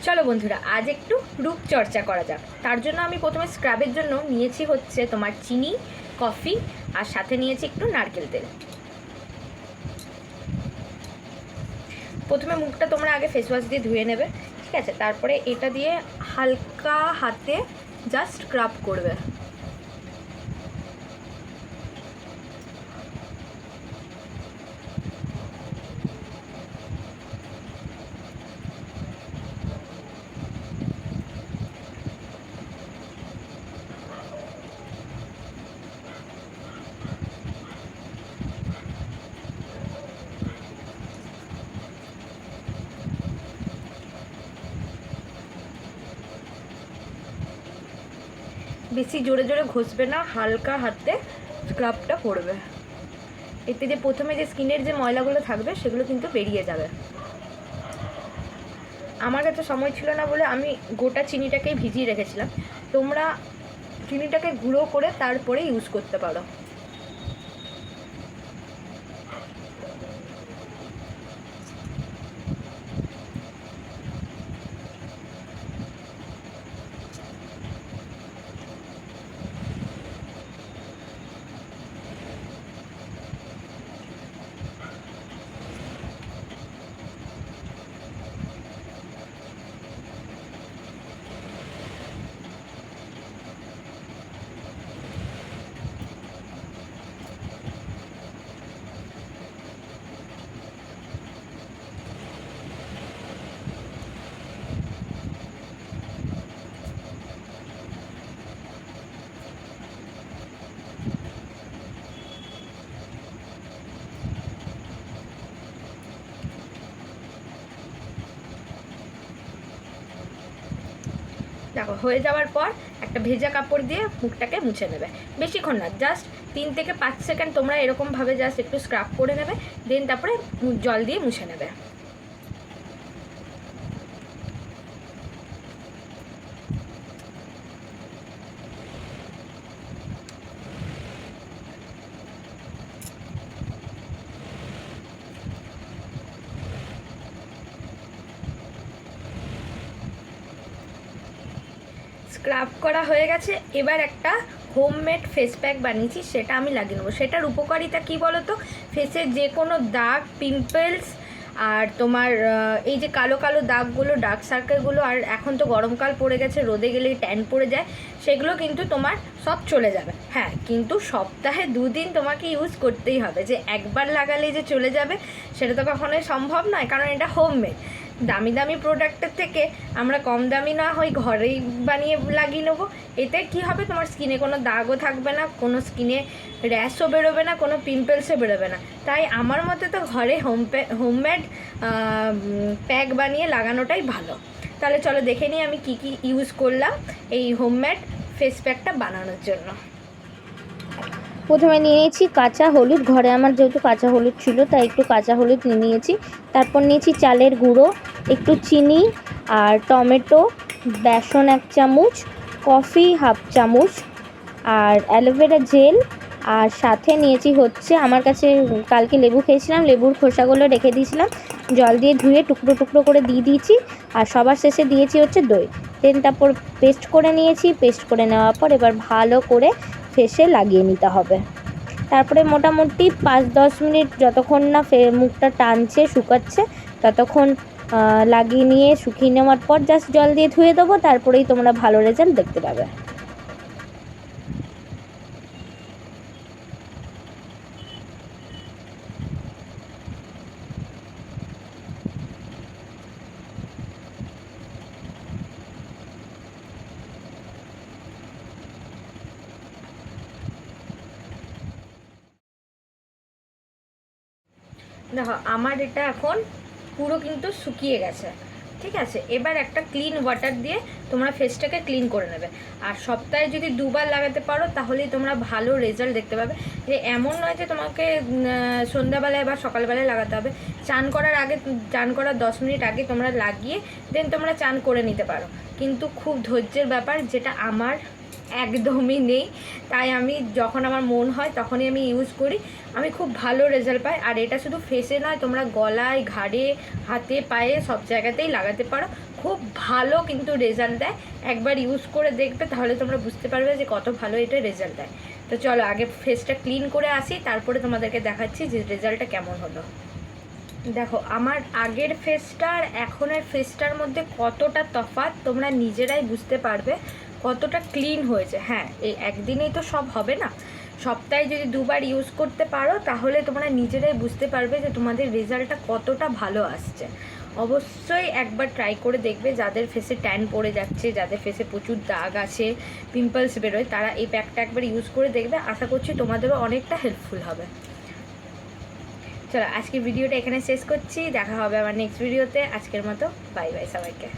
চলো বন্ধুরা, আজ একটু রূপচর্চা করা যাক। তার জন্য আমি প্রথমে স্ক্রাবের জন্য নিয়েছি হচ্ছে তোমার চিনি, কফি, আর সাথে নিয়েছি একটু নারকেল তেল। প্রথমে মুখটা তোমরা আগে ফেস ওয়াশ দিয়ে ধুয়ে নেবে, ঠিক আছে? তারপরে এটা দিয়ে হালকা হাতে জাস্ট স্ক্রাব করবে। বেশি জোরে জোরে ঘষবে না, হালকা হাতে স্ক্রাবটা করবে। এতে যে প্রথমে যে স্কিনের যে ময়লাগুলো থাকবে সেগুলো কিন্তু বেরিয়ে যাবে। আমার কাছে সময় ছিল না বলে আমি গোটা চিনিটাকেই ভিজিয়ে রেখেছিলাম। তোমরা চিনিটাকে গুঁড়ো করে তারপরে ইউজ করতে পারো। দেখো, হয়ে যাওয়ার পর একটা ভেজা কাপড় দিয়ে মুখটাকে মুছে নেবে। বেশিক্ষণ না, জাস্ট 3 থেকে 5 সেকেন্ড তোমরা এরকমভাবে জাস্ট একটু স্ক্রাব করে নেবে, দেন তারপরে জল দিয়ে মুছে নেবে। স্ক্রাব করা হয়ে গেছে, এবার একটা হোমমেড ফেস প্যাক বানিয়েছি, সেটা আমি লাগিয়ে নেবো। সেটার উপকারিতা কী বলো তো? ফেসের যে কোনো দাগ, পিম্পলস, আর তোমার এই যে কালো কালো দাগগুলো, ডার্ক সার্কেলগুলো, আর এখন তো গরমকাল পড়ে গেছে, রোদে গেলেই ট্যান পড়ে যায়, সেগুলো কিন্তু তোমার সব চলে যাবে। হ্যাঁ, কিন্তু সপ্তাহে 2 দিন তোমাকে ইউজ করতেই হবে। যে একবার লাগালেই যে চলে যাবে সেটা তো কখনোই সম্ভব নয়, কারণ এটা হোমমেড। দামি দামি প্রোডাক্টের থেকে আমরা কম দামি না হয় ঘরেই বানিয়ে লাগিয়ে নেবো। এতে কি হবে, তোমার স্কিনে কোনো দাগও থাকবে না, কোনো স্কিনে র্যাশও বেরোবে না, কোনো পিম্পলসও বেরোবে না। তাই আমার মতে তো ঘরে হোমমেড প্যাক বানিয়ে লাগানোটাই ভালো। তাহলে চলো দেখে নিই আমি কি কি ইউজ করলাম এই হোমমেড ফেস প্যাকটা বানানোর জন্য। প্রথমে নিয়ে নিয়েছি কাঁচা হলুদ। ঘরে আমার যেহেতু কাঁচা হলুদ ছিল তাই একটু কাঁচা হলুদ নিয়ে নিয়েছি। তারপর নিয়েছি চালের গুঁড়ো, একটু চিনি, আর টমেটো, বেসন 1 চামচ, কফি 1/2 চামচ, আর অ্যালোভেরা জেল। আর সাথে নিয়েছি হচ্ছে, আমার কাছে কালকে লেবু খেয়েছিলাম, লেবুর খোসাগুলো রেখে দিয়েছিলাম, জল দিয়ে ধুয়ে টুকরো টুকরো করে দিয়ে দিয়েছি। আর সবার শেষে দিয়েছি হচ্ছে দই। দেন তারপর পেস্ট করে নিয়েছি। পেস্ট করে নেওয়ার পর এবার ভালো করে ফেসে লাগিয়ে নিতে হবে। তারপরে মোটামুটি 5-10 মিনিট যতক্ষণ না মুখটা টানছে, শুকাচ্ছে, ততক্ষণ লাগিয়ে নিয়ে শুকিয়ে নেওয়ার পর জাস্ট জল দিয়ে ধুয়ে দেবো। তারপরেই তোমরা ভালো রেজাল্ট দেখতে পাবে। দেখো, আমার এটা এখন পুরো কিন্তু শুকিয়ে গেছে, ঠিক আছে? এবার একটা ক্লিন ওয়াটার দিয়ে তোমরা ফেসটাকে ক্লিন করে নেবে। আর সপ্তাহে যদি 2 বার লাগাতে পারো তাহলেই তোমরা ভালো রেজাল্ট দেখতে পাবে। যে এমন নয় যে তোমাকে সন্ধ্যাবেলায় বা সকালবেলায় লাগাতে হবে। চান করার আগে, চান করার 10 মিনিট আগে তোমরা লাগিয়ে দেন তোমরা চান করে নিতে পারো। কিন্তু খুব ধৈর্যের ব্যাপার, যেটা আমার একদমই নেই। তাই আমি যখন আমার মন হয় তখনই আমি ইউজ করি, আমি খুব ভালো রেজাল্ট পাই। আর এটা শুধু ফেসে নয়, তোমরা গলায়, ঘাড়ে, হাতে, পায়ে সব জায়গাতেই লাগাতে পারো, খুব ভালো কিন্তু রেজাল্ট দেয়। একবার ইউজ করে দেখবে, তাহলে তোমরা বুঝতে পারবে যে কত ভালো এটা রেজাল্ট দেয়। তো চলো আগে ফেসটা ক্লিন করে আসি, তারপরে তোমাদেরকে দেখাচ্ছি যে রেজাল্টটা কেমন হলো। দেখো আমার আগের ফেসটা আর এখনের ফেসটার মধ্যে কতটা তফাৎ তোমরা নিজেরাই বুঝতে পারবে, কতটা ক্লিন হয়েছে। হ্যাঁ, এই একদিনেই তো সব হবে না, সপ্তাহে যদি 2বার ইউজ করতে পারো তাহলে তোমরা নিজেরাই বুঝতে পারবে যে তোমাদের রেজাল্টটা কতটা ভালো আসছে। অবশ্যই একবার ট্রাই করে দেখবে। যাদের ফেসে ট্যান পড়ে যাচ্ছে, যাদের ফেসে প্রচুর দাগ আছে, পিম্পলস বেরোয়, তারা এই প্যাকটা একবার ইউজ করে দেখবে। আশা করছি তোমাদেরও অনেকটা হেল্পফুল হবে। চলো আজকের ভিডিওটা এখানে শেষ করছি, দেখা হবে আবার নেক্সট ভিডিওতে। আজকের মতো বাই বাই সবাইকে।